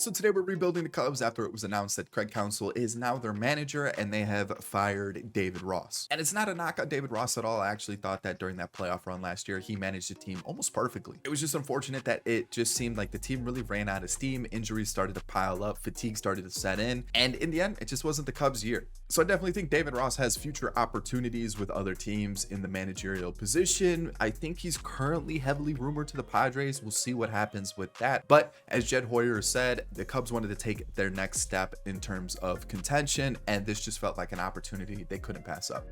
So today we're rebuilding the Cubs after it was announced that Craig Counsell is now their manager and they have fired David Ross. And it's not a knock on David Ross at all. I actually thought that during that playoff run last year, he managed the team almost perfectly. It was just unfortunate that it just seemed like the team really ran out of steam. Injuries started to pile up, fatigue started to set in, and in the end, it just wasn't the Cubs' year. So I definitely think David Ross has future opportunities with other teams in the managerial position. I think he's currently heavily rumored to the Padres. We'll see what happens with that. But as Jed Hoyer said, the Cubs wanted to take their next step in terms of contention, and this just felt like an opportunity they couldn't pass up.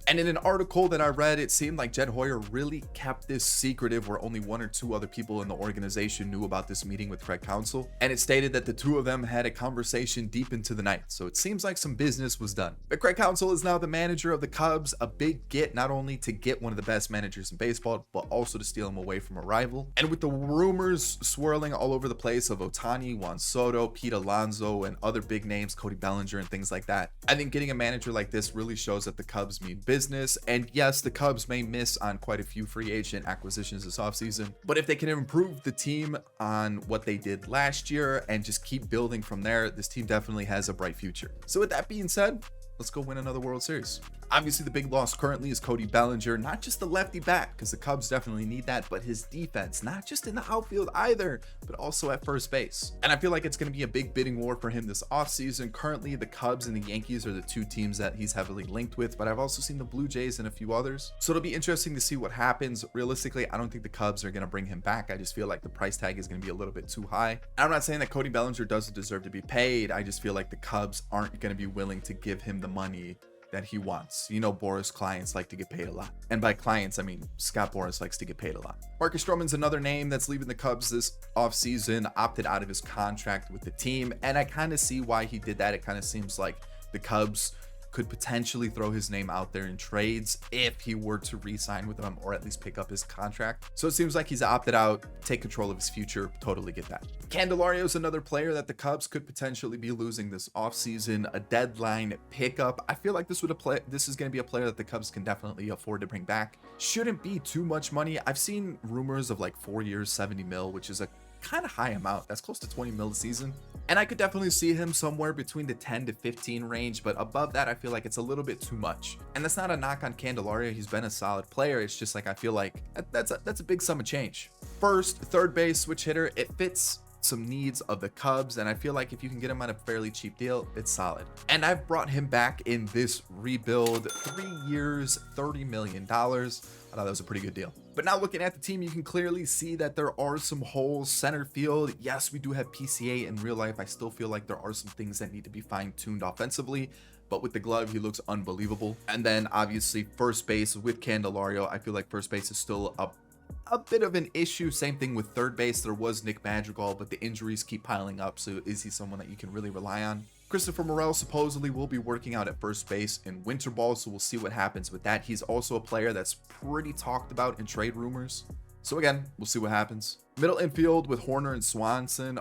And in an article that I read, it seemed like Jed Hoyer really kept this secretive, where only one or two other people in the organization knew about this meeting with Craig Counsell. And it stated that the two of them had a conversation deep into the night. So it seems like some business was done. But Craig Counsell is now the manager of the Cubs, a big get, not only to get one of the best managers in baseball, but also to steal him away from a rival. And with the rumors swirling all over the place of Otani, Juan Soto, Pete Alonso, and other big names, Cody Bellinger, and things like that, I think getting a manager like this really shows that the Cubs mean business. And yes, the Cubs may miss on quite a few free agent acquisitions this offseason, but if they can improve the team on what they did last year and just keep building from there, this team definitely has a bright future. So with that being said, let's go win another World Series. Obviously, the big loss currently is Cody Bellinger, not just the lefty bat, because the Cubs definitely need that, but his defense, not just in the outfield either, but also at first base. And I feel like it's going to be a big bidding war for him this offseason. Currently, the Cubs and the Yankees are the two teams that he's heavily linked with, but I've also seen the Blue Jays and a few others. So it'll be interesting to see what happens. Realistically, I don't think the Cubs are going to bring him back. I just feel like the price tag is going to be a little bit too high. And I'm not saying that Cody Bellinger doesn't deserve to be paid. I just feel like the Cubs aren't going to be willing to give him the money that he wants. You know, Boras clients like to get paid a lot. And by clients, I mean Scott Boras likes to get paid a lot. Marcus Stroman's another name that's leaving the Cubs this offseason, opted out of his contract with the team. And I kind of see why he did that. It kind of seems like the Cubs could potentially throw his name out there in trades if he were to re-sign with them, or at least pick up his contract. So it seems like he's opted out, take control of his future. Totally get that. Candelario is another player that the Cubs could potentially be losing this offseason, a deadline pickup. I feel like this is going to be a player that the Cubs can definitely afford to bring back. Shouldn't be too much money. I've seen rumors of like 4 years, 70 mil, which is a kind of high amount. That's close to 20 mil a season. And I could definitely see him somewhere between the 10 to 15 range, but above that, I feel like it's a little bit too much. And that's not a knock on Candelario. He's been a solid player. It's just like, I feel like that's a big sum of change. First, third base switch hitter. It fits some needs of the Cubs, and I feel like if you can get him on a fairly cheap deal, it's solid. And I've brought him back in this rebuild, 3 years, $30 million. I thought that was a pretty good deal. But now looking at the team, you can clearly see that there are some holes. Center field, yes, we do have PCA in real life. I still feel like there are some things that need to be fine-tuned offensively, but with the glove, he looks unbelievable. And then obviously first base with Candelario, I feel like first base is still a bit of an issue. Same thing with third base. There was Nick Madrigal, but the injuries keep piling up. So is he someone that you can really rely on? Christopher Morel supposedly will be working out at first base in winter ball, so we'll see what happens with that. He's also a player that's pretty talked about in trade rumors. So again, we'll see what happens. Middle infield with Horner and Swanson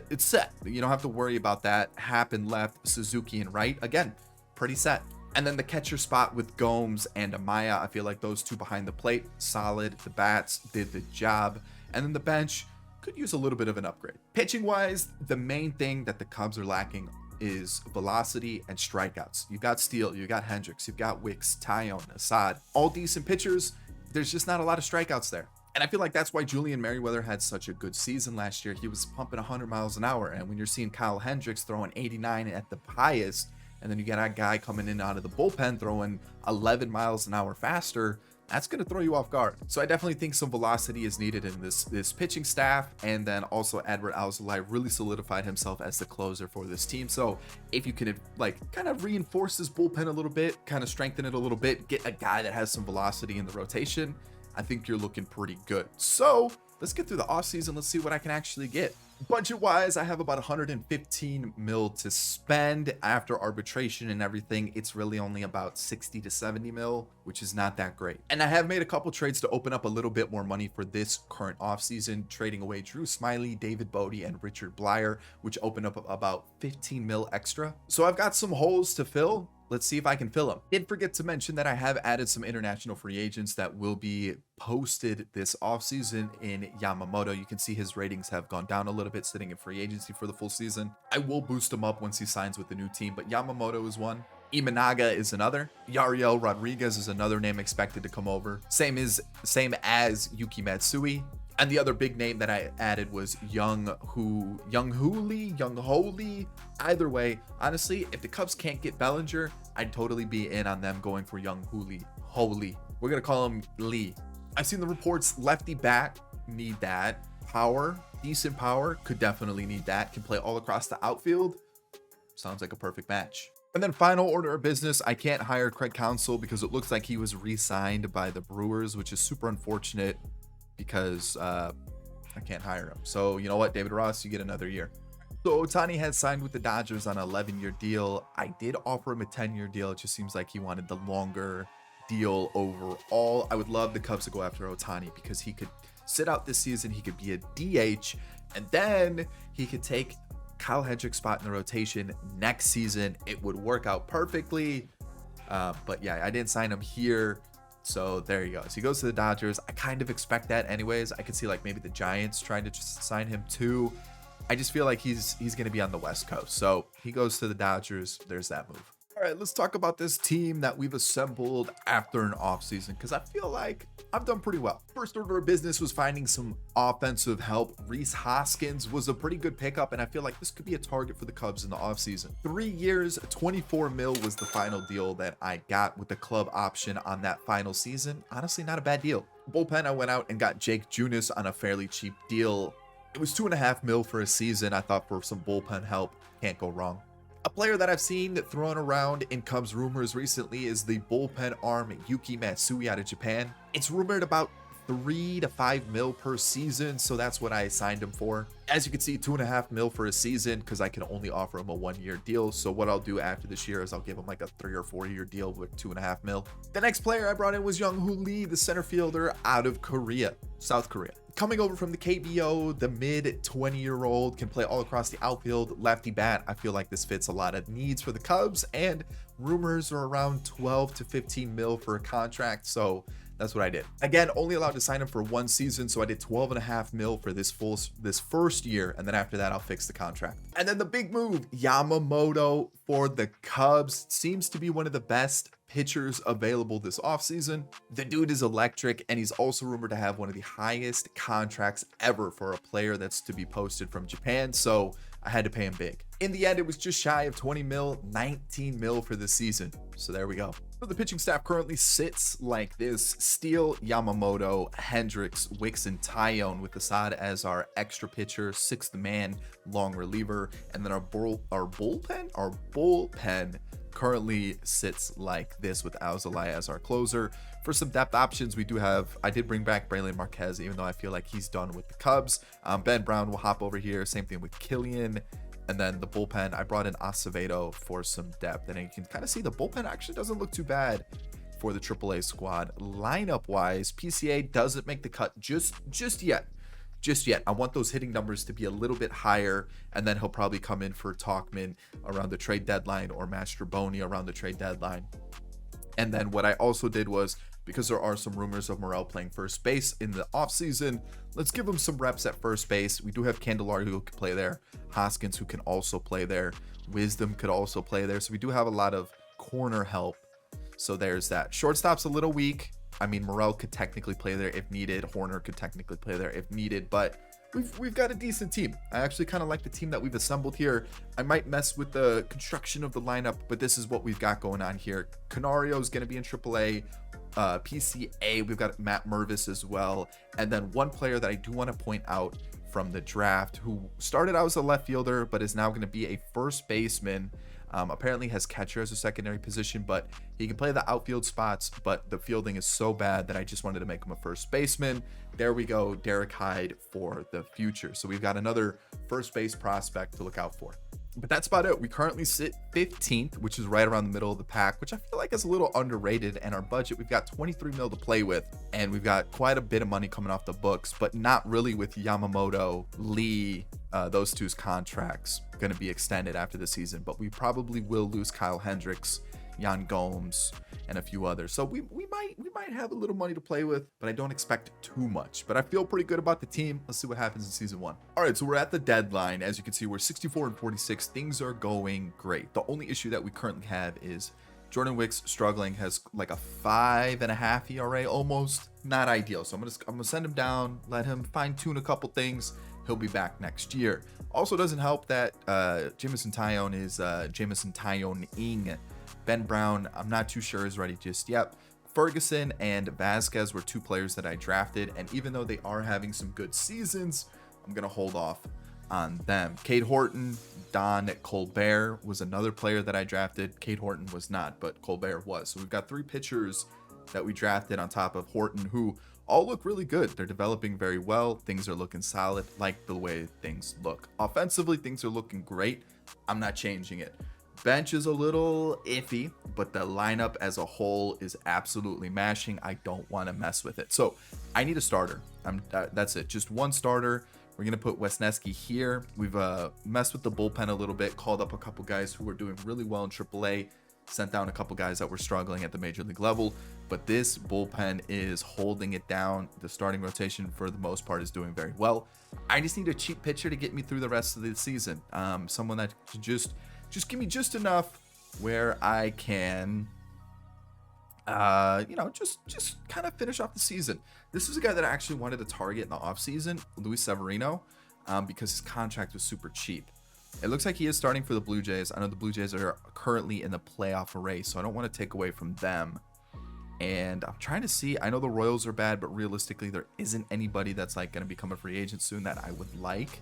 it's set. You don't have to worry about that. Happen left, Suzuki and right. Again, pretty set. And then the catcher spot with Gomes and Amaya, I feel like those two behind the plate, solid. The bats did the job. And then the bench could use a little bit of an upgrade. Pitching wise, the main thing that the Cubs are lacking is velocity and strikeouts. You've got Steele, you've got Hendricks, you've got Wicks, Tyone, Assad, all decent pitchers. There's just not a lot of strikeouts there. And I feel like that's why Julian Merriweather had such a good season last year. He was pumping 100 miles an hour. And when you're seeing Kyle Hendricks throwing 89 at the highest, and then you get a guy coming in out of the bullpen throwing 11 miles an hour faster, that's going to throw you off guard. So I definitely think some velocity is needed in this pitching staff. And then also Edward Alzolay really solidified himself as the closer for this team. So if you can like kind of reinforce this bullpen a little bit, kind of strengthen it a little bit, get a guy that has some velocity in the rotation, I think you're looking pretty good. So let's get through the offseason. Let's see what I can actually get. Budget wise, I have about 115 mil to spend. After arbitration and everything, it's really only about 60 to 70 mil, which is not that great. And I have made a couple trades to open up a little bit more money for this current offseason, trading away Drew Smiley, David Bodie, and Richard Blyer, which opened up about 15 mil extra. So I've got some holes to fill. Let's see if I can fill them. Did forget to mention that I have added some international free agents that will be posted this offseason in Yamamoto. You can see his ratings have gone down a little bit sitting in free agency for the full season. I will boost him up once he signs with the new team, but Yamamoto is one. Imanaga is another. Yariel Rodriguez is another name expected to come over. Same as Yuki Matsui. And the other big name that I added was Young Holy. Either way, honestly, if the Cubs can't get Bellinger, I'd totally be in on them going for Young Holy. We're gonna call him Lee. I've seen the reports lefty bat need that. Power, decent power, could definitely need that. Can play all across the outfield. Sounds like a perfect match. And then final order of business, I can't hire Craig Counsell because it looks like he was re-signed by the Brewers, which is super unfortunate because I can't hire him. So you know what, David Ross, you get another year. So Otani has signed with the Dodgers on an 11-year deal. I did offer him a 10-year deal. It just seems like he wanted the longer deal overall. I would love the Cubs to go after Otani because he could sit out this season. He could be a DH, and then he could take Kyle Hendricks' spot in the rotation next season. It would work out perfectly. But yeah, I didn't sign him here. So there you go. So he goes to the Dodgers. I kind of expect that anyways. I could see like maybe the Giants trying to just sign him too. I just feel like he's going to be on the West Coast. So he goes to the Dodgers. There's that move. All right, let's talk about this team that we've assembled after an offseason because I feel like I've done pretty well. First order of business was finding some offensive help. Rhys Hoskins was a pretty good pickup, and I feel like this could be a target for the Cubs in the offseason. 3 years, 24 mil was the final deal that I got with the club option on that final season. Honestly, not a bad deal. Bullpen, I went out and got Jake Junis on a fairly cheap deal. It was 2.5 mil for a season. I thought for some bullpen help, can't go wrong. A player that I've seen thrown around in Cubs rumors recently is the bullpen arm Yuki Matsui out of Japan. It's rumored about 3 to 5 mil per season, so that's what I signed him for. As you can see, 2.5 mil for a season because I can only offer him a 1-year deal. So what I'll do after this year is I'll give him like a 3 or 4 year deal with 2.5 mil. The next player I brought in was Young-Hoo Lee, the center fielder out of South Korea. Coming over from the KBO, the mid-20-year-old can play all across the outfield, lefty bat. I feel like this fits a lot of needs for the Cubs, and rumors are around 12 to 15 mil for a contract, so that's what I did. Again, only allowed to sign him for 1 season, so I did 12.5 mil for this first year, and then after that, I'll fix the contract. And then the big move, Yamamoto for the Cubs. Seems to be one of the best pitchers available this offseason. The dude is electric, and he's also rumored to have one of the highest contracts ever for a player that's to be posted from Japan, so I had to pay him big. In the end, it was just shy of 20 mil, 19 mil for the season. So there we go. So the pitching staff currently sits like this: Steele, Yamamoto, Hendricks, Wicks, and Tyone, with Assad as our extra pitcher, 6th man, long reliever, and then our bullpen currently sits like this with Alzolay as our closer. For some depth options, I did bring back Braylon Marquez, even though I feel like he's done with the Cubs. Ben Brown will hop over here. Same thing with Killian. And then the bullpen, I brought in Acevedo for some depth. And you can kind of see the bullpen actually doesn't look too bad for the AAA squad. Lineup-wise, PCA doesn't make the cut just yet. I want those hitting numbers to be a little bit higher, and then he'll probably come in for Talkman around the trade deadline or Mastroboni around the trade deadline. And then what I also did was, because there are some rumors of Morel playing first base in the offseason, let's give him some reps at first base. We do have Candelario who can play there, Hoskins who can also play there, Wisdom could also play there. So we do have a lot of corner help. So there's that. Shortstop's a little weak. I mean, Morel could technically play there if needed. Horner could technically play there if needed, but we've got a decent team. I actually kind of like the team that we've assembled here. I might mess with the construction of the lineup, but this is what we've got going on here. Canario is going to be in AAA. PCA, we've got Matt Mervis as well. And then one player that I do want to point out from the draft, who started out as a left fielder, but is now going to be a first baseman. Apparently has catcher as a secondary position, but he can play the outfield spots, but the fielding is so bad that I just wanted to make him a first baseman. There we go, Derek Hyde for the future. So we've got another first base prospect to look out for. But that's about it. We currently sit 15th, which is right around the middle of the pack, which I feel like is a little underrated. And our budget, we've got 23 mil to play with, and we've got quite a bit of money coming off the books, but not really with Yamamoto, Lee, those two's contracts going to be extended after the season. But we probably will lose Kyle Hendricks Jan Gomes, and a few others. So we might have a little money to play with, but I don't expect too much. But I feel pretty good about the team. Let's see what happens in season 1. All right, so we're at the deadline. As you can see, we're 64 and 46. Things are going great. The only issue that we currently have is Jordan Wicks struggling, has like a 5.5 ERA almost. Not ideal. So I'm gonna send him down, let him fine tune a couple things. He'll be back next year. Also doesn't help that Jameson Taillon is Jameson Taillon-ing. Ben Brown, I'm not too sure is ready just yet. Ferguson and Vasquez were 2 players that I drafted, and even though they are having some good seasons, I'm gonna hold off on them. Cade Horton, Don Colbert was another player that I drafted. Cade Horton was not, but Colbert was. So we've got 3 pitchers that we drafted on top of Horton, who all look really good. They're developing very well. Things are looking solid, like the way things look. Offensively, things are looking great. I'm not changing it. Bench is a little iffy, but the lineup as a whole is absolutely mashing. I don't want to mess with it. So I need a starter. That's it. Just one starter. We're going to put Wesneski here. We've messed with the bullpen a little bit, called up a couple guys who were doing really well in AAA, sent down a couple guys that were struggling at the major league level, but this bullpen is holding it down. The starting rotation for the most part is doing very well. I just need a cheap pitcher to get me through the rest of the season. Someone that can just give me just enough where I can, just kind of finish off the season. This is a guy that I actually wanted to target in the offseason, Luis Severino, because his contract was super cheap. It looks like he is starting for the Blue Jays. I know the Blue Jays are currently in the playoff race, so I don't want to take away from them. And I'm trying to see, I know the Royals are bad, but realistically, there isn't anybody that's like going to become a free agent soon that I would like.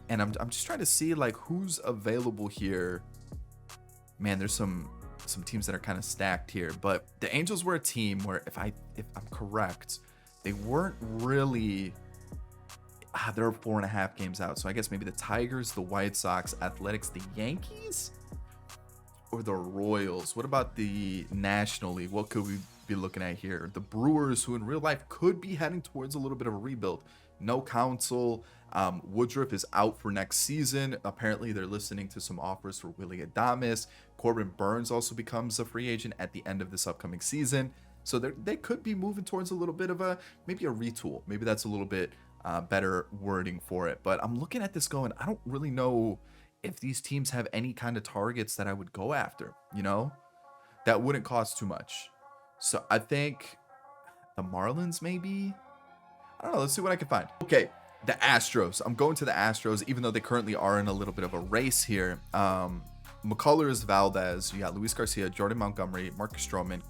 And I'm just trying to see like who's available here. Man, there's some teams that are kind of stacked here, but the Angels were a team where if I'm correct, they weren't really, they're 4.5 games out. So I guess maybe the Tigers, the White Sox, Athletics, the Yankees, or the Royals. What about the National League? What could we be looking at here? The Brewers, who in real life could be heading towards a little bit of a rebuild. No Counsell. Woodruff is out for next season. Apparently, they're listening to some offers for Willy Adames. Corbin Burns also becomes a free agent at the end of this upcoming season. So they could be moving towards a little bit of maybe a retool. Maybe that's a little bit better wording for it. But I'm looking at this going, I don't really know if these teams have any kind of targets that I would go after, that wouldn't cost too much. So I think the Marlins maybe. I don't know. Let's see what I can find. Okay, the Astros. I'm going to the Astros, even though they currently are in a little bit of a race here. McCullers, Valdez, you got Luis Garcia, Jordan Montgomery, Marcus Stroman,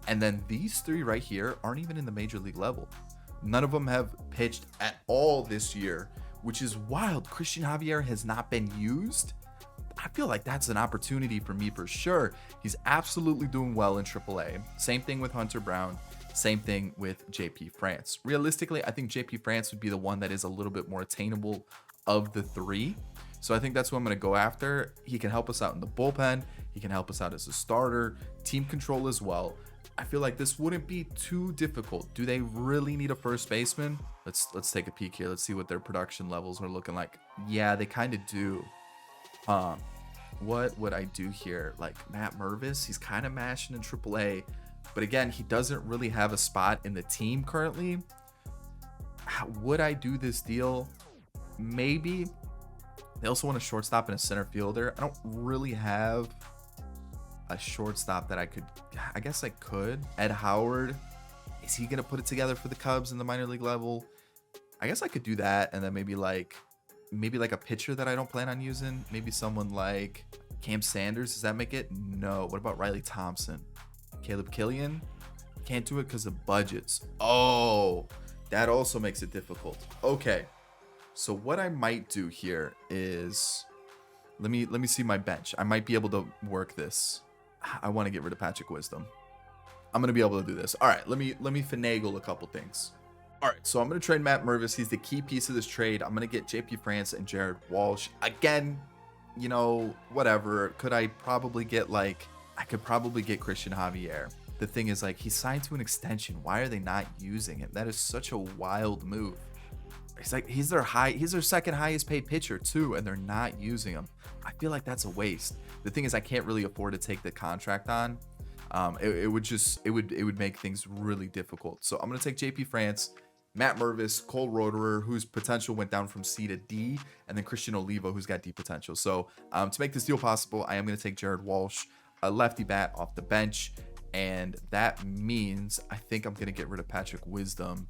and then these 3 right here aren't even in the major league level. None of them have pitched at all this year, which is wild. Christian Javier has not been used. I feel like that's an opportunity for me for sure. He's absolutely doing well in AAA. Same thing with Hunter Brown. Same thing with JP France. Realistically, I think JP France would be the one that is a little bit more attainable of the 3. So I think that's what I'm going to go after. He can help us out in the bullpen. He can help us out as a starter. Team control as well. I feel like this wouldn't be too difficult. Do they really need a first baseman? Let's take a peek here. Let's see what their production levels are looking like. Yeah, they kind of do. What would I do here? Like Matt Mervis, he's kind of mashing in AAA. But again, he doesn't really have a spot in the team currently. Would I do this deal? Maybe. They also want a shortstop and a center fielder. I don't really have a shortstop that I could. I guess I could. Ed Howard. Is he going to put it together for the Cubs in the minor league level? I guess I could do that. And then maybe like a pitcher that I don't plan on using. Maybe someone like Cam Sanders. Does that make it? No. What about Riley Thompson? Caleb Killian? Can't do it because of budgets. Oh, that also makes it difficult. Okay, so what I might do here is let me see my bench. I might be able to work this. I want to get rid of Patrick Wisdom. I'm gonna be able to do this. All right, let me finagle a couple things. All right, so I'm gonna trade Matt Mervis. He's the key piece of this trade. I'm gonna get JP France and Jared Walsh again. Whatever. Could I probably get I could probably get Christian Javier. The thing is, he's signed to an extension. Why are they not using him? That is such a wild move. he's their second highest paid pitcher too, and they're not using him. I feel like that's a waste. The thing is, I can't really afford to take the contract on. It would make things really difficult. So I'm gonna take JP France, Matt Mervis, Cole Roederer, whose potential went down from C to D, and then Christian Oliva, who's got D potential. So to make this deal possible, I am gonna take Jared Walsh, a lefty bat off the bench, and that means I think I'm gonna get rid of Patrick Wisdom.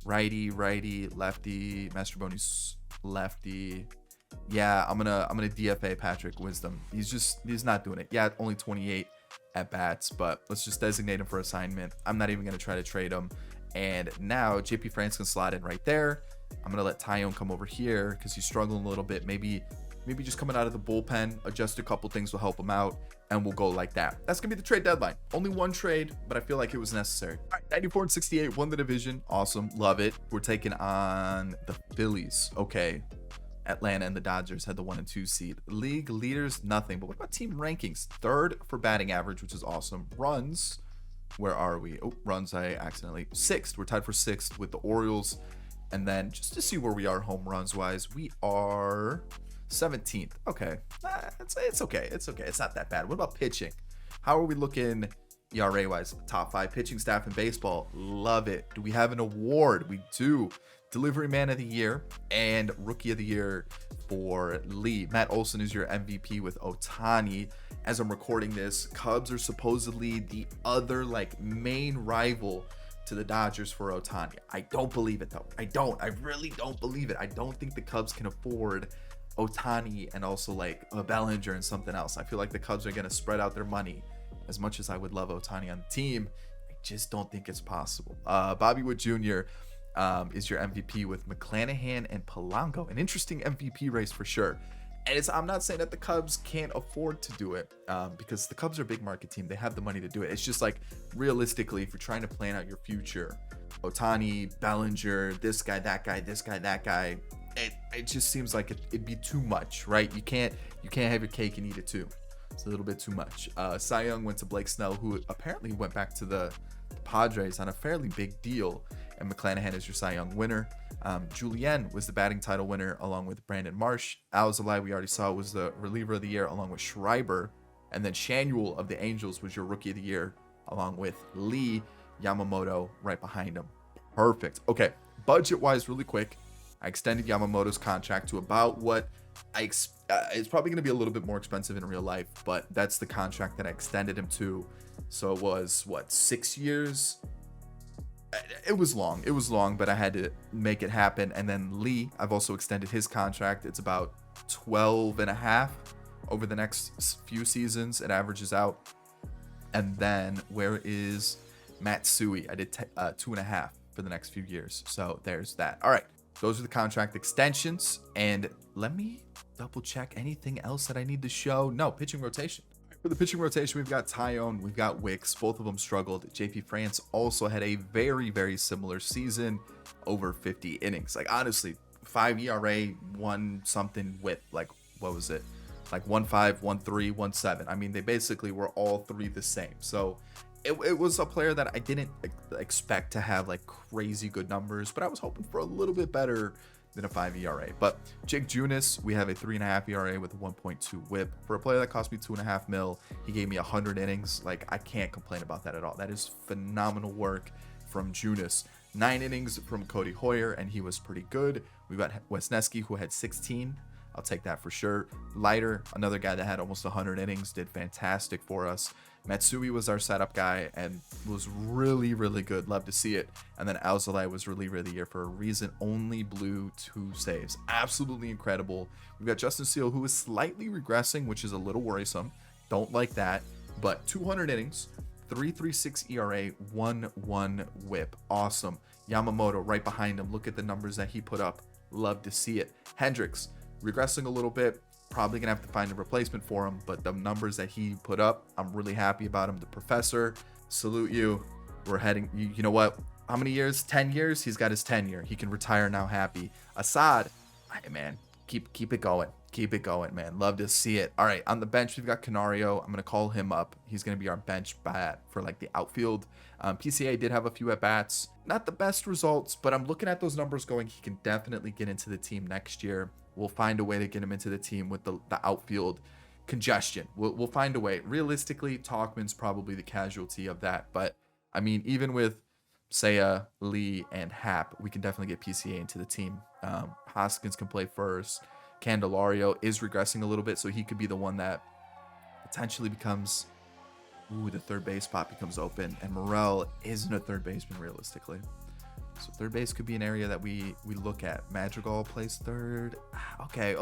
Righty, lefty, Mastrobuoni's lefty. Yeah, I'm gonna DFA Patrick Wisdom. He's not doing it. Yeah, only 28 at bats, but let's just designate him for assignment. I'm not even gonna try to trade him. And now JP France can slot in right there. I'm gonna let Tyone come over here because he's struggling a little bit. Maybe just coming out of the bullpen, adjust a couple things will help him out, and we'll go like that. That's gonna be the trade deadline. Only one trade, but I feel like it was necessary. All right, 94 and 68, won the division. Awesome, love it. We're taking on the Phillies. Okay, Atlanta and the Dodgers had the 1 and 2 seed. League leaders, nothing. But what about team rankings? Third for batting average, which is awesome. Runs, where are we? Oh, runs, I accidentally. Sixth, we're tied for sixth with the Orioles. And then just to see where we are home runs wise, we are 17th. Okay, it's okay. It's not that bad. What about pitching? How are we looking ERA wise? Top 5 pitching staff in baseball. Love it. Do we have an award? We do. Delivery Man of the Year and Rookie of the Year for Lee. Matt Olson is your MVP with Otani. As I'm recording this, Cubs are supposedly the other main rival to the Dodgers for Otani. I don't believe it though. I really don't believe it. I don't think the Cubs can afford Otani and also a Bellinger and something else. I feel like the Cubs are going to spread out their money. As much as I would love Otani on the team, I just don't think it's possible. Bobby Wood Jr. Is your MVP with McClanahan and Polanco. An interesting MVP race for sure. And I'm not saying that the Cubs can't afford to do it because the Cubs are a big market team. They have the money to do it. It's just realistically, if you're trying to plan out your future, Otani, Bellinger, this guy, that guy, this guy, that guy, it just seems like it'd be too much, right? You can't have your cake and eat it too. It's a little bit too much. Cy Young went to Blake Snell, who apparently went back to the Padres on a fairly big deal. And McClanahan is your Cy Young winner. Julien was the batting title winner along with Brandon Marsh. Alzolay, we already saw, was the reliever of the year along with Schreiber. And then Shanuel of the Angels was your Rookie of the Year along with Lee. Yamamoto right behind him. Perfect. Okay, budget-wise, really quick, I extended Yamamoto's contract to about what it's probably going to be a little bit more expensive in real life, but that's the contract that I extended him to. So it was, 6 years? It was long, but I had to make it happen. And then Lee, I've also extended his contract. It's about 12 and a half over the next few seasons. It averages out. And then where is Matsui? I did 2.5 for the next few years. So there's that. All right. Those are the contract extensions. And let me double check anything else that I need to show. No, pitching rotation. For the pitching rotation, we've got Tyone, we've got Wicks. Both of them struggled. JP France also had a very, very similar season, over 50 innings. Honestly, 5 ERA, 1 something whip. What was it? 1.5, 1.3, 1.7. I mean, they basically were all three the same. So it was a player that I didn't expect to have crazy good numbers, but I was hoping for a little bit better than a 5 ERA. But Jake Junis, we have a 3.5 ERA with a 1.2 whip. For a player that cost me $2.5 million, he gave me 100 innings. I can't complain about that at all. That is phenomenal work from Junis. 9 innings from Cody Hoyer, and he was pretty good. We've got Wesneski, who had 16. I'll take that for sure. Leiter, another guy that had almost 100 innings, did fantastic for us. Matsui was our setup guy and was really, really good. Love to see it. And then Alzolay was reliever of the year for a reason. Only blew 2 saves. Absolutely incredible. We've got Justin Steele, who is slightly regressing, which is a little worrisome. Don't like that. But 200 innings, 3.36 ERA, 1.1 whip. Awesome. Yamamoto right behind him. Look at the numbers that he put up. Love to see it. Hendricks regressing a little bit. Probably gonna have to find a replacement for him, but the numbers that he put up, I'm really happy about him. The Professor, salute you. We're heading, you know what? How many years? 10 years? He's got his tenure. He can retire now happy. Assad, hey man, keep it going. Keep it going, man. Love to see it. All right, on the bench, we've got Canario. I'm going to call him up. He's going to be our bench bat for like the outfield. PCA did have a few at-bats. Not the best results, but I'm looking at those numbers going, he can definitely get into the team next year. We'll find a way to get him into the team with the outfield congestion. We'll find a way. Realistically, Talkman's probably the casualty of that. But, I mean, even with Seiya, Lee, and Hap, we can definitely get PCA into the team. Hoskins can play first. Candelario is regressing a little bit, so he could be the one that potentially becomes, the third base spot becomes open, and Morel isn't a third baseman realistically. So third base could be an area that we look at. Madrigal plays third. Okay.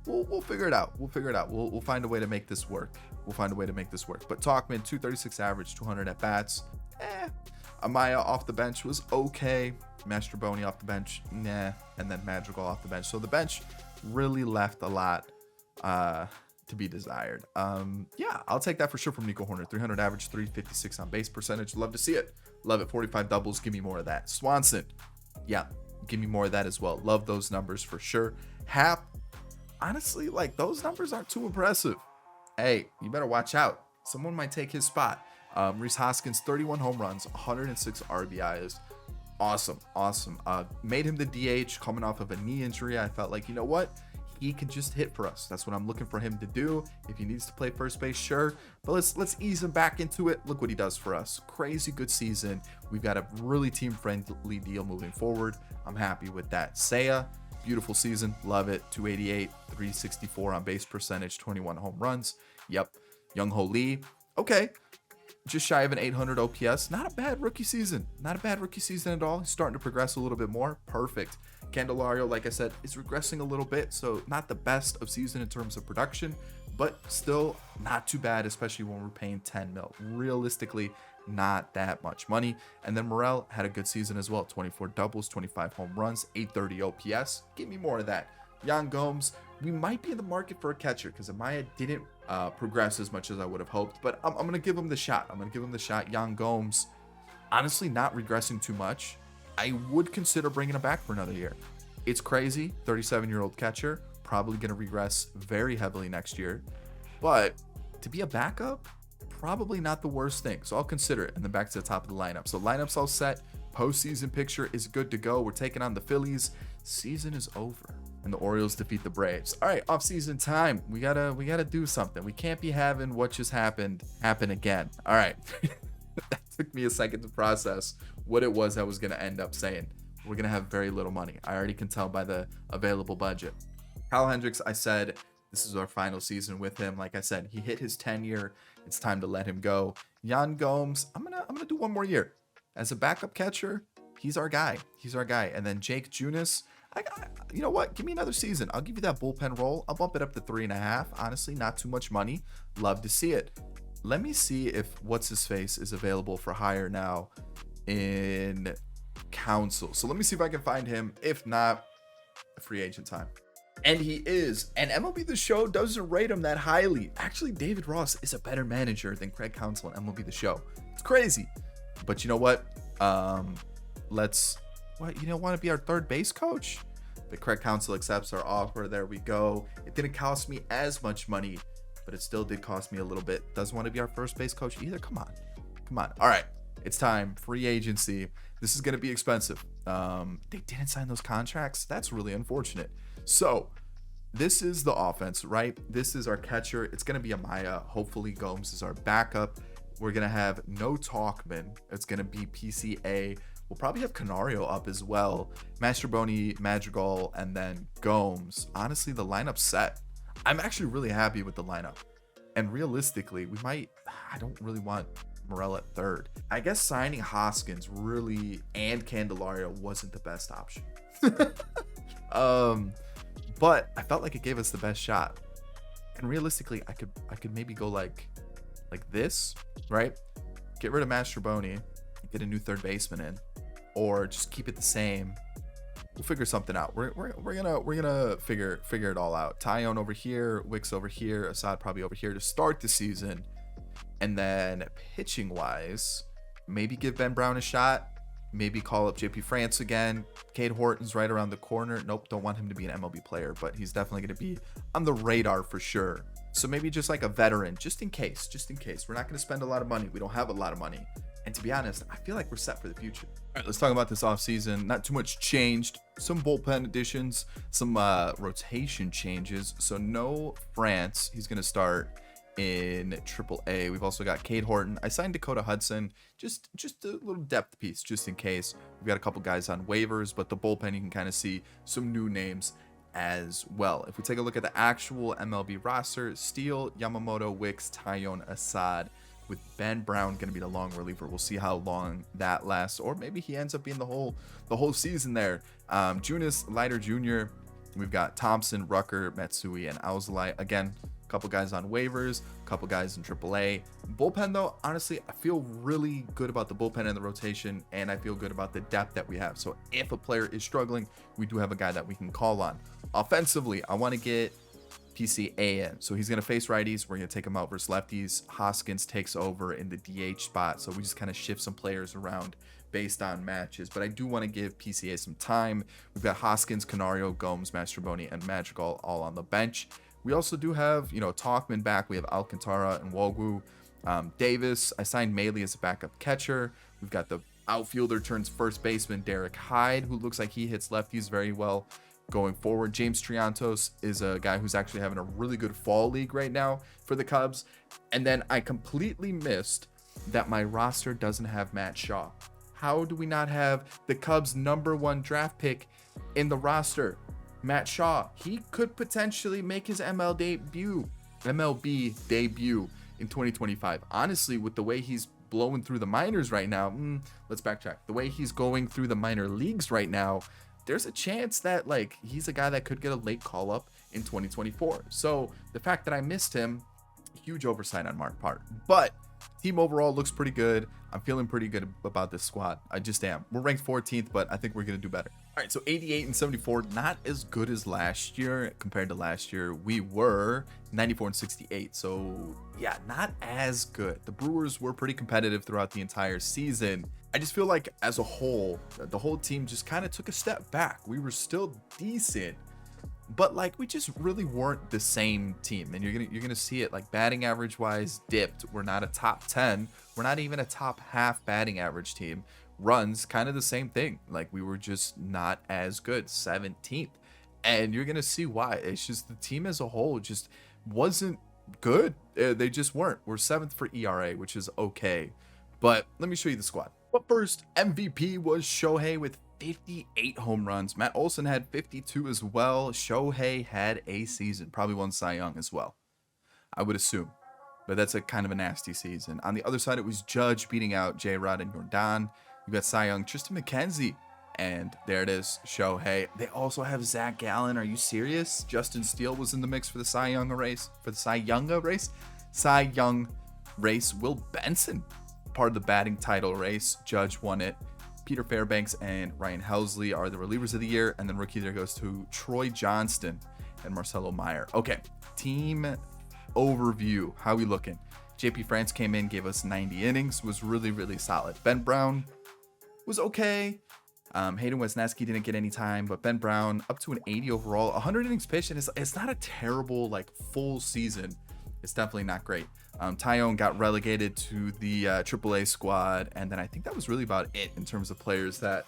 We'll figure it out. We'll find a way to make this work. But Talkman, 236 average, 200 at bats. Amaya off the bench was okay. Mastroboni off the bench, nah. And then Madrigal off the bench. So the bench really left a lot to be desired. Yeah, I'll take that for sure from Nico Horner. 300 average, 356 on base percentage. Love to see it. Love it. 45 doubles. Give me more of that. Swanson, yeah, give me more of that as well. Love those numbers for sure. Hap, honestly, like, those numbers aren't too impressive. Hey, you better watch out. Someone might take his spot. Rhys Hoskins, 31 home runs, 106 RBIs. Awesome. Made him the DH coming off of a knee injury. I felt like, you know what? He can just hit for us. That's what I'm looking for him to do. If he needs to play first base, sure. But let's ease him back into it. Look what he does for us. Crazy good season. We've got a really team-friendly deal moving forward. I'm happy with that. Seiya, beautiful season. Love it. 288, 364 on base percentage, 21 home runs. Yep. Young Ho Lee. Okay. Just shy of an 800 OPS. Not a bad rookie season at all. He's starting to progress a little bit more. Perfect. Candelario, like I said, is regressing a little bit, so not the best of season in terms of production, but still not too bad, especially when we're paying 10 mil. Realistically, not that much money. And then Morel had a good season as well. 24 doubles, 25 home runs, 830 OPS. Give me more of that. Yan Gomes, we might be in the market for a catcher because Amaya didn't progress as much as I would have hoped, but I'm going to give him the shot. Yan Gomes, honestly, not regressing too much. I would consider bringing him back for another year. It's crazy. 37-year-old catcher, probably going to regress very heavily next year, but to be a backup, probably not the worst thing. So I'll consider it. And then back to the top of the lineup. So lineup's all set. Postseason picture is good to go. We're taking on the Phillies. Season is over, and the Orioles defeat the Braves. All right, off-season time. We gotta do something. We can't be having what just happened happen again. All right. That took me a second to process what it was I was gonna end up saying. We're gonna have very little money. I already can tell by the available budget. Kyle Hendricks, I said this is our final season with him. Like I said, he hit his 10-year. It's time to let him go. Yan Gomes, I'm gonna do one more year as a backup catcher. He's our guy. And then Jake Junis, you know what? Give me another season. I'll give you that bullpen role. I'll bump it up to 3.5. Honestly, not too much money. Love to see it. Let me see if what's-his-face is available for hire now in Council. So let me see if I can find him. If not, free agent time. And he is. And MLB The Show doesn't rate him that highly. Actually, David Ross is a better manager than Craig Counsell and MLB The Show. It's crazy. But you know what? Want to be our third base coach? But Craig Counsell accepts our offer. There we go. It didn't cost me as much money, but it still did cost me a little bit. Doesn't want to be our first base coach either. Come on. All right. It's time. Free agency. This is going to be expensive. They didn't sign those contracts. That's really unfortunate. So this is the offense, right? This is our catcher. It's going to be Amaya. Hopefully Gomes is our backup. We're going to have no Talkman. It's going to be PCA. We'll probably have Canario up as well. Mastroboni, Madrigal, and then Gomes. Honestly, the lineup's set. I'm actually really happy with the lineup. And realistically, I don't really want Morel at third. I guess signing Hoskins and Candelario wasn't the best option. But I felt like it gave us the best shot. And realistically, I could maybe go like this, right? Get rid of Mastroboni, get a new third baseman in, or just keep it the same. We'll figure something out. We're gonna figure it all out. Tyone over here, Wicks over here, Assad probably over here to start the season. And then pitching wise, maybe give Ben Brown a shot. maybe call up JP France again. Cade Horton's right around the corner. Nope, don't want him to be an MLB player, but he's definitely going to be on the radar for sure. So maybe just like a veteran, just in case. We're not going to spend a lot of money. We don't have a lot of money. And to be honest, I feel like we're set for the future. All right, let's talk about this offseason. Not too much changed. Some bullpen additions, some rotation changes. So no France. He's going to start in AAA. We've also got Cade Horton. I signed Dakota Hudson. Just a little depth piece, just in case. We've got a couple guys on waivers, but the bullpen, you can kind of see some new names as well. If we take a look at the actual MLB roster, Steele, Yamamoto, Wicks, Taillon, Assad, with Ben Brown going to be the long reliever. We'll see how long that lasts, or maybe he ends up being the whole season there. Junis Leiter Jr. We've got Thompson, Rucker, Matsui, and Alzolay. Again, a couple guys on waivers, a couple guys in AAA. Bullpen, though, honestly, I feel really good about the bullpen and the rotation, and I feel good about the depth that we have. So if a player is struggling, we do have a guy that we can call on. Offensively, I want to get PCA in. So he's going to face righties. We're going to take him out versus lefties. Hoskins takes over in the DH spot. So we just kind of shift some players around based on matches. But I do want to give PCA some time. We've got Hoskins, Canario, Gomes, Mastroboni, and Madrigal all on the bench. We also do have, Talkman back. We have Alcantara and Wogu. Davis, I signed Maley as a backup catcher. We've got the outfielder turns first baseman, Derek Hyde, who looks like he hits lefties very well going forward. James Triantos is a guy who's actually having a really good fall league right now for the Cubs. And then I completely missed that my roster doesn't have Matt Shaw. How do we not have the Cubs' #1 draft pick in the roster? Matt Shaw. He could potentially make his MLB debut in 2025. Honestly, with the way he's blowing through the minors right now, let's backtrack. The way he's going through the minor leagues right now, there's a chance that he's a guy that could get a late call up in 2024. So the fact that I missed him, huge oversight on Mark's part. But team overall looks pretty good. I'm feeling pretty good about this squad. I just am. We're ranked 14th, but I think we're going to do better. All right, so 88 and 74, not as good as last year. Compared to last year, we were 94 and 68. So yeah, not as good. The Brewers were pretty competitive throughout the entire season. I just feel like as a whole, the whole team just kind of took a step back. We were still decent, but we just really weren't the same team. And you're gonna see it, batting average wise dipped. We're not a top 10. We're not even a top half batting average team. Runs, kind of the same thing. We were just not as good, 17th. And you're gonna see why. It's just the team as a whole just wasn't good. They just weren't. We're 7th for ERA, which is okay. But let me show you the squad. But first, MVP was Shohei with 58 home runs. Matt Olson had 52 as well. Shohei had a season. Probably won Cy Young as well, I would assume. But that's a kind of a nasty season. On the other side, it was Judge beating out J-Rod and Yordan. You got Cy Young, Tristan McKenzie. And there it is, Shohei. They also have Zach Gallen. Are you serious? Justin Steele was in the mix for the Cy Young race. Cy Young race. Will Benson, part of the batting title race. Judge won it. Peter Fairbanks and Ryan Helsley are the relievers of the year. And then rookie there goes to Troy Johnston and Marcelo Meyer. Okay, team overview. How we looking? JP France came in, gave us 90 innings, was really, really solid. Ben Brown was okay. Hayden Wesneski didn't get any time, but Ben Brown up to an 80 overall, 100 innings pitched, and it's not a terrible full season. It's definitely not great. Taillon got relegated to the AAA squad, and then I think that was really about it in terms of players that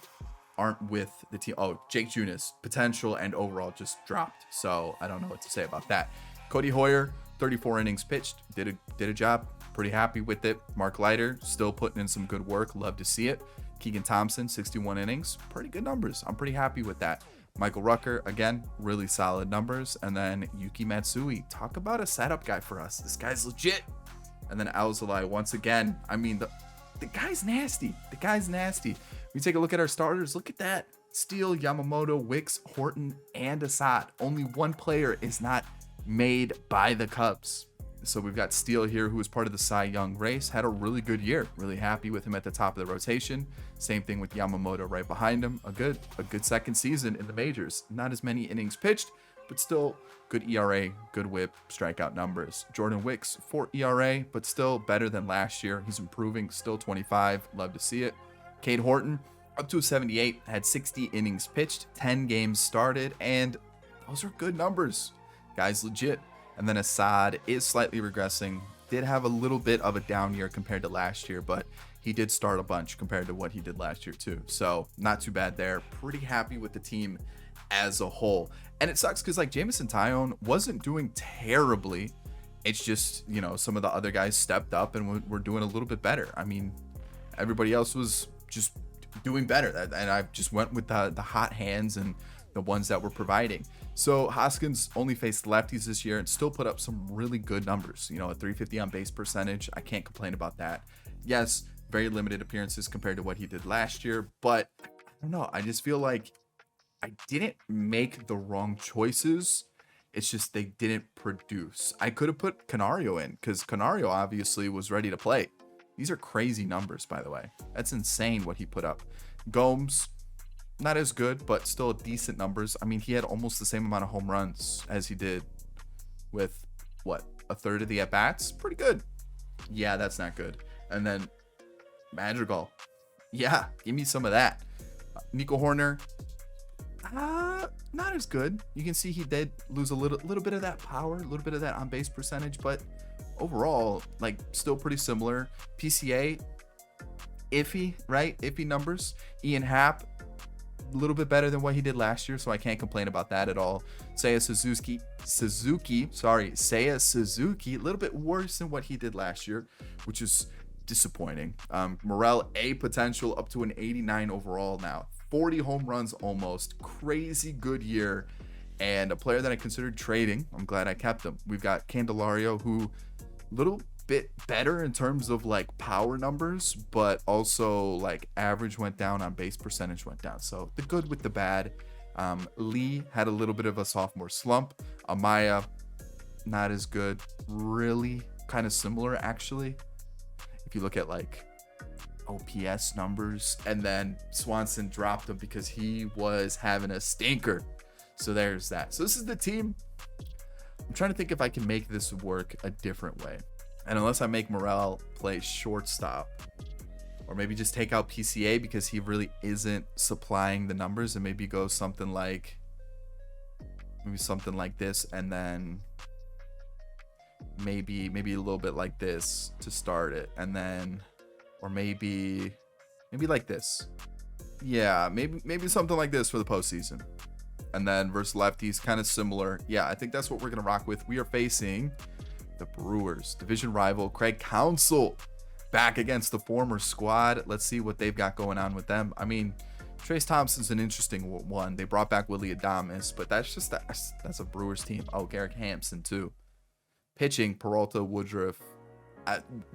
aren't with the team. Oh, Jake Junis, potential and overall just dropped, so I don't know what to say about that. Cody Hoyer, 34 innings pitched, did a job. Pretty happy with it. Mark Leiter still putting in some good work. Love to see it. Keegan Thompson, 61 innings, pretty good numbers. I'm pretty happy with that. Michael Rucker, again, really solid numbers. And then Yuki Matsui, talk about a setup guy for us. This guy's legit. And then Alzolay, once again, I mean, the guy's nasty. The guy's nasty. We take a look at our starters. Look at that. Steele, Yamamoto, Wicks, Horton, and Assad. Only one player is not made by the Cubs. So we've got Steele here, who was part of the Cy Young race, had a really good year. Really happy with him at the top of the rotation. Same thing with Yamamoto right behind him. A good second season in the majors. Not as many innings pitched, but still good ERA, good whip, strikeout numbers. Jordan Wicks, 4 ERA, but still better than last year. He's improving, still 25. Love to see it. Cade Horton, up to a 78, had 60 innings pitched, 10 games started, and those are good numbers. Guy's legit. And then Assad is slightly regressing. Did have a little bit of a down year compared to last year, but he did start a bunch compared to what he did last year too. So not too bad there. Pretty happy with the team as a whole. And it sucks because like Jameson Taillon wasn't doing terribly. It's just, you know, some of the other guys stepped up and were doing a little bit better. I mean, everybody else was just doing better. And I just went with the hot hands and the ones that were providing. So Hoskins only faced lefties this year and still put up some really good numbers. You know, a 350 on base percentage. I can't complain about that. Yes, very limited appearances compared to what he did last year, but I don't know. I just feel like I didn't make the wrong choices. It's just they didn't produce. I could have put Canario in because Canario obviously was ready to play. These are crazy numbers, by the way. That's insane what he put up. Gomes, not as good, but still decent numbers. I mean, he had almost the same amount of home runs as he did with, what, a third of the at-bats? Pretty good. Yeah, that's not good. And then Madrigal. Yeah, give me some of that. Nico Horner, not as good. You can see he did lose a little bit of that power, a little bit of that on-base percentage, but overall, like, still pretty similar. PCA, iffy, right? Iffy numbers. Ian Happ, a little bit better than what he did last year, so I can't complain about that at all. Seiya Suzuki, a little bit worse than what he did last year, which is disappointing. Morel, A potential up to an 89 overall now. 40 home runs almost. Crazy good year. And a player that I considered trading. I'm glad I kept him. We've got Candelario, who a little bit better in terms of like power numbers, but also like average went down, on base percentage went down. So the good with the bad. Lee had a little bit of a sophomore slump. Amaya, not as good. Really kind of similar actually. If you look at like OPS numbers, and then Swanson dropped him because he was having a stinker. So there's that. So this is the team. I'm trying to think if I can make this work a different way. And unless I make Morel play shortstop, or maybe just take out PCA because he really isn't supplying the numbers, and maybe go something like this, and then maybe a little bit like this to start it, and then, or maybe like this. Yeah, maybe something like this for the postseason. And then versus lefties, kind of similar. Yeah, I think that's what we're going to rock with. We are facing the Brewers, division rival. Craig Counsell back against the former squad. Let's see what they've got going on with them. I mean, Trace Thompson's an interesting one. They brought back Willie Adames, but that's a Brewers team. Oh, Garrett Hampson too. Pitching, Peralta, Woodruff.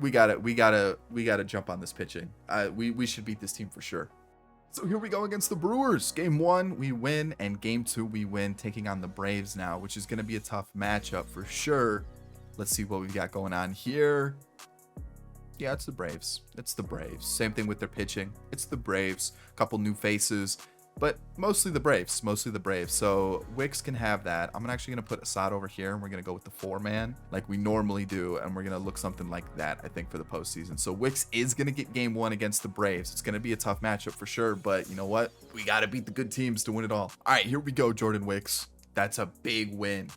We gotta jump on this pitching. We should beat this team for sure. So here we go against the Brewers. Game 1, we win, and Game 2, we win, taking on the Braves now, which is going to be a tough matchup for sure. Let's see what we've got going on here. Yeah, it's the Braves. It's the Braves. Same thing with their pitching. It's the Braves. A couple new faces, but mostly the Braves. So Wicks can have that. I'm actually going to put Assad over here, and we're going to go with the 4-man like we normally do, and we're going to look something like that, I think, for the postseason. So Wicks is going to get Game 1 against the Braves. It's going to be a tough matchup for sure, but you know what? We got to beat the good teams to win it all. All right, here we go, Jordan Wicks. That's a big win.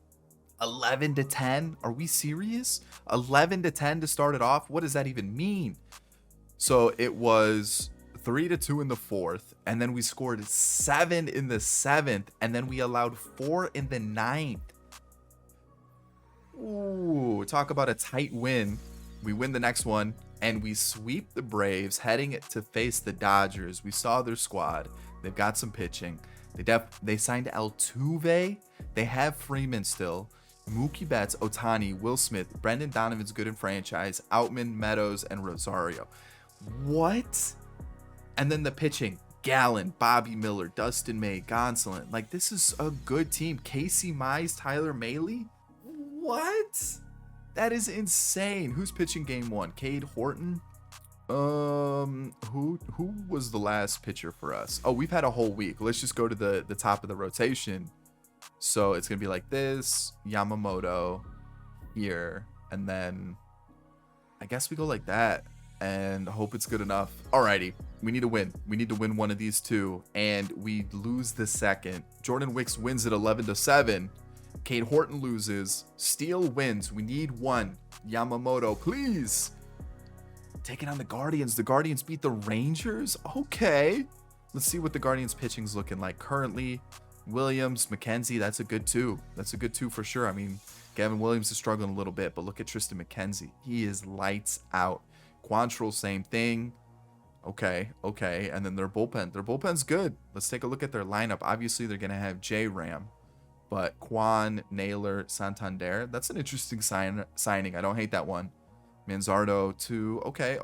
11-10? Are we serious? 11-10 to start it off? What does that even mean? So it was 3-2 in the 4th, and then we scored 7 in the 7th, and then we allowed 4 in the 9th. Ooh, talk about a tight win. We win the next one, and we sweep the Braves, heading to face the Dodgers. We saw their squad. They've got some pitching. They signed Altuve. They have Freeman still. Mookie Betts, Otani, Will Smith, Brendan Donovan's good in franchise, Outman, Meadows, and Rosario. What? And then the pitching, Gallen, Bobby Miller, Dustin May, Gonsolin. Like, this is a good team. Casey Mize, Tyler Mahle. What? That is insane. Who's pitching Game 1? Cade Horton? Who was the last pitcher for us? Oh, we've had a whole week. Let's just go to the top of the rotation. So it's going to be like this, Yamamoto here, and then I guess we go like that. and hope it's good enough. Alrighty, we need to win. We need to win one of these two, and we lose the second. Jordan Wicks wins at 11-7. Cade Horton loses. Steele wins. We need one. Yamamoto, please. Taking on the Guardians. The Guardians beat the Rangers? Okay. Let's see what the Guardians pitching's looking like currently. Williams, McKenzie, that's a good two. That's a good two for sure. I mean, Gavin Williams is struggling a little bit, but look at Tristan McKenzie. He is lights out. Quantrill, same thing. Okay. And then their bullpen. Their bullpen's good. Let's take a look at their lineup. Obviously, they're going to have J-Ram. But Quan, Naylor, Santander, that's an interesting signing. I don't hate that one. Manzardo too. Okay.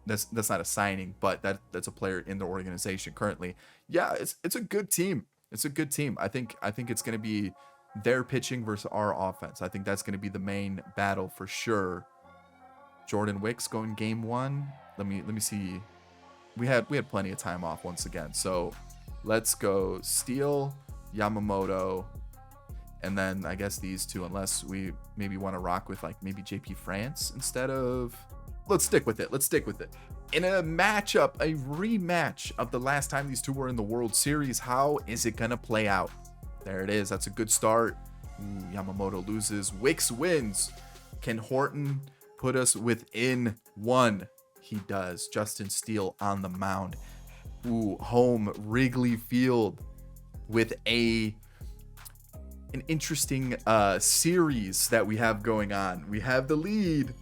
That's not a signing, but that's a player in the organization currently. Yeah, it's a good team. It's a good team. I think it's going to be their pitching versus our offense. I think that's going to be the main battle for sure. Jordan Wicks going game one. Let me see. We had plenty of time off once again. So let's go Steele, Yamamoto, and then I guess these two, unless we maybe want to rock with like maybe JP France instead of. Let's stick with it. In a matchup, a rematch of the last time these two were in the World Series, how is it going to play out? There it is. That's a good start. Ooh, Yamamoto loses. Wicks wins. Can Horton put us within one? He does. Justin Steele on the mound. Ooh, home Wrigley Field with an interesting series that we have going on. We have the lead.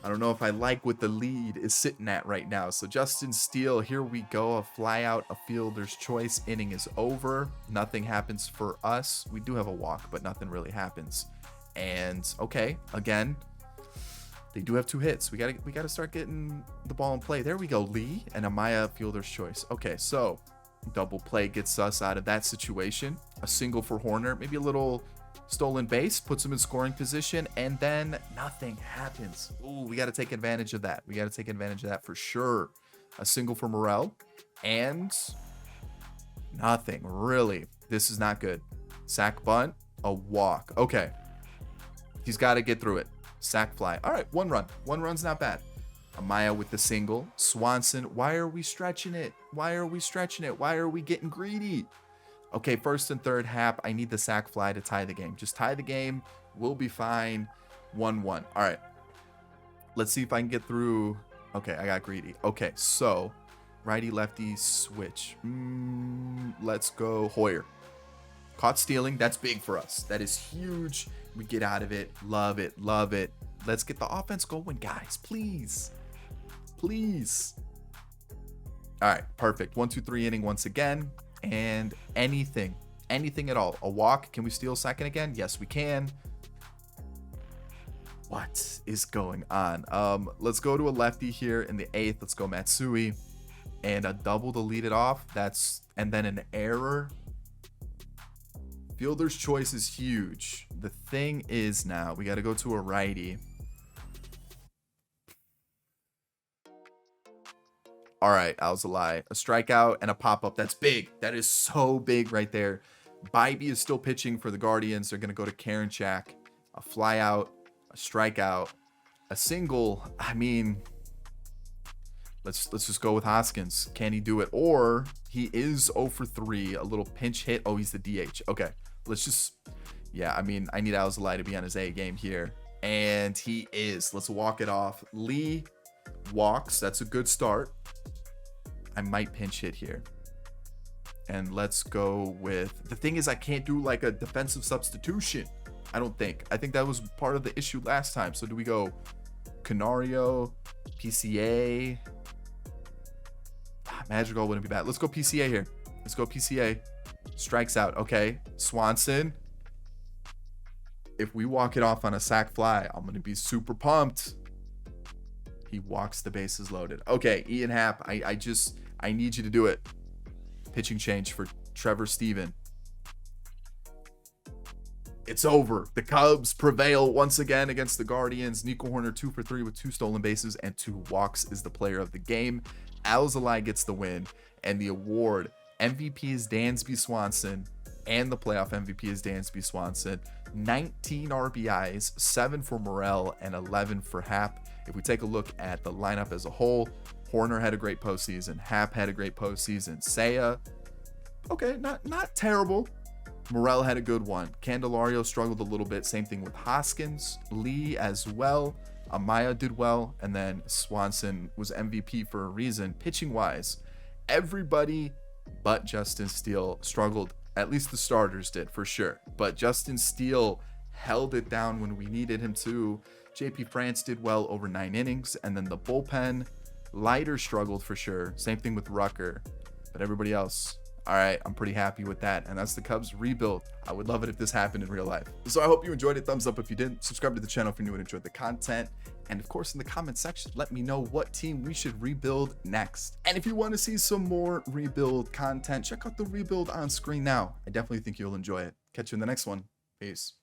I don't know if I like what the lead is sitting at right now. So Justin Steele, here we go. A fly out, a fielder's choice. Inning is over. Nothing happens for us. We do have a walk, but nothing really happens. And okay, again, they do have 2 hits. We gotta start getting the ball in play. There we go. Lee and Amaya, fielder's choice. Okay, so double play gets us out of that situation. A single for Horner, maybe a little stolen base, puts him in scoring position, and then nothing happens. Ooh, we got to take advantage of that. We got to take advantage of that for sure. A single for Morel, and nothing really. This is not good. Sack bunt, a walk. Okay, he's got to get through it. Sack fly. All right, 1 run. 1 run's not bad. Amaya with the single. Swanson, why are we stretching it? Why are we getting greedy? Okay, first and third, Hap. I need the sack fly to tie the game. Just tie the game. We'll be fine. 1-1. All right. Let's see if I can get through. Okay, I got greedy. Okay, so righty-lefty switch. Let's go Hoyer. Caught stealing. That's big for us. That is huge. We get out of it. Love it. Let's get the offense going, guys. Please. All right, perfect. 1-2-3 inning once again. And anything at all. A walk. Can we steal second again? Yes, we can. What is going on? Let's go to a lefty here in the 8th. Let's go Matsui. And a double to lead it off. And then an error. Fielder's choice is huge. The thing is now we got to go to a righty. All right, Alzolay. A strikeout and a pop-up. That's big. That is so big right there. Bybee is still pitching for the Guardians. They're going to go to Karinchak. A flyout, a strikeout, a single. I mean, let's just go with Hoskins. Can he do it? Or he is 0 for 3. A little pinch hit. Oh, he's the DH. Okay, let's just... Yeah, I mean, I need Alzolay to be on his A game here. And he is. Let's walk it off. Lee walks. That's a good start. I might pinch hit here. And let's go with... The thing is, I can't do like a defensive substitution. I don't think. I think that was part of the issue last time. So do we go Canario, PCA? Madrigal wouldn't be bad. Let's go PCA here. Let's go PCA. Strikes out. Okay. Swanson. If we walk it off on a sack fly, I'm going to be super pumped. He walks the bases loaded. Okay, Ian Happ, I need you to do it. Pitching change for Trevor Steven. It's over. The Cubs prevail once again against the Guardians. Nico Horner 2 for 3 with 2 stolen bases and 2 walks is the player of the game. Alzolay gets the win, and the award MVP is Dansby Swanson, and the playoff MVP is Dansby Swanson. 19 RBIs, 7 for Morel, and 11 for Hap. If we take a look at the lineup as a whole, Horner had a great postseason. Hap had a great postseason. Seiya, okay, not terrible. Morel had a good one. Candelario struggled a little bit. Same thing with Hoskins. Lee as well. Amaya did well. And then Swanson was MVP for a reason. Pitching wise, everybody but Justin Steele struggled. At least the starters did, for sure. But Justin Steele held it down when we needed him to. JP France did well over 9 innings. And then the bullpen, Leiter struggled for sure. Same thing with Rucker. But everybody else, all right, I'm pretty happy with that. And that's the Cubs rebuild. I would love it if this happened in real life. So I hope you enjoyed it. Thumbs up if you didn't. Subscribe to the channel if you're new and enjoyed the content. And of course, in the comment section, let me know what team we should rebuild next. And if you want to see some more rebuild content, check out the rebuild on screen now. I definitely think you'll enjoy it. Catch you in the next one. Peace.